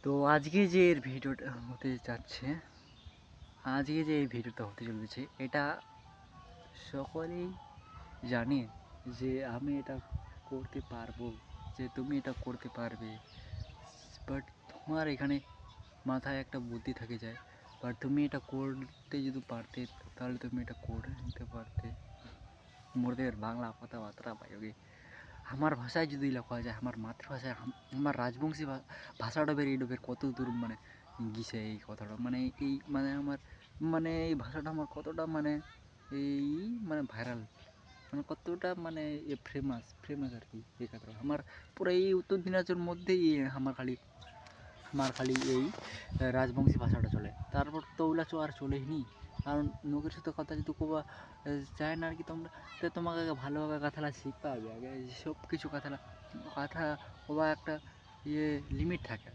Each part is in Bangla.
তো আজকে যে এর ভিডিওটা হতে যাচ্ছে আজকে যে এই ভিডিওটা হতে চলেছে এটা সকলেই জানে যে আমি এটা করতে পারবো, যে তুমি এটা করতে পারবে। বাট তোমার এখানে মাথায় একটা বুদ্ধি থেকে যায়, বাট তুমি এটা করতে যদি পারতে তাহলে তুমি এটা করে নিতে পারতে। মোদের বাংলা কথাবার্তা বাইরে আমার ভাষায় যদি লেখা যায়, আমার মাতৃভাষায় আমার রাজবংশী ভাষাটা বের কত দূর মানে গিয়েছে এই কথাটা, মানে এই মানে আমার মানে এই ভাষাটা আমার কতটা মানে এই মানে ভাইরাল, মানে কতটা মানে ফেমাস ফেমাস আর কি। এই কথাটা আমার পুরো এই উত্তর দিনাজপুরের মধ্যেই আমার খালি এই রাজবংশী ভাষাটা চলে। তারপর তো ওগুলা আর চলেই, কারণ লোকের সাথে কথা যদি কোবা চায় না আর কি। তো তোমাকে আগে ভালোভাবে কথাটা শিখতে হবে, আগে সব কিছু কথা কোবা একটা লিমিট থাকে,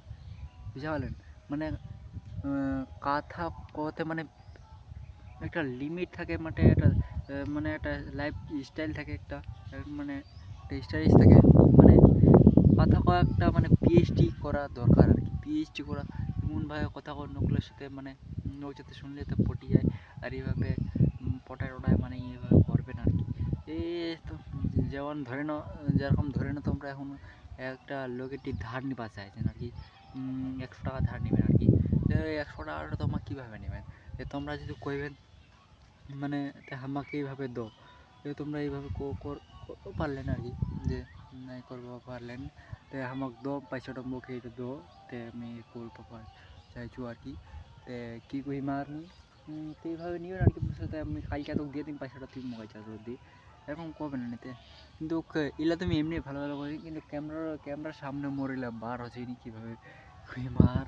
বুঝতে পারলেন? মানে কথা কতে মানে একটা লিমিট থাকে, মানে একটা লাইফ স্টাইল থাকে, একটা মানে একটা স্টাইলিশ থাকে। মানে কথা কয়েকটা মানে পিএইচডি করা দরকার আর কি। পিএইচডি করা এমনভাবে কথা কয় নকলের সাথে, মানে লোক যাতে শুনলে তো পটি যায়। আর এইভাবে পটায় টটায় মানে এইভাবে করবে না আর কি। এই তো যেমন ধরে নাও, যেরকম ধরে নাও তোমরা এখন একটা লোকের ধার নিবা চাইছেন আর কি, 100 টাকা ধার নেবেন আর কি। 100 টাকাটা তোমার কীভাবে নেবেন? তোমরা যদি কইবেন মানে আমাকে এইভাবে দো, তোমরা এইভাবে পারলেন আর কি, যে নাই করবো পারলেন তো আমাকে দো পয়সাটা, মুখে এটা দো তে আমি করবো চাইছো আর কি। তে কী কই মারনি তো এইভাবে নিবেন আর কি। বুঝতে আমি কালকে তোকে দিয়ে দিন পয়সাটা, তুই মোবাইল চার্জ দিই, এরকম করবে না নিতে। কিন্তু এগুলা তুমি এমনি ভালো ভালো করি, কিন্তু ক্যামেরার সামনে মরিলা বার হচ্ছে নি কীভাবে কই মার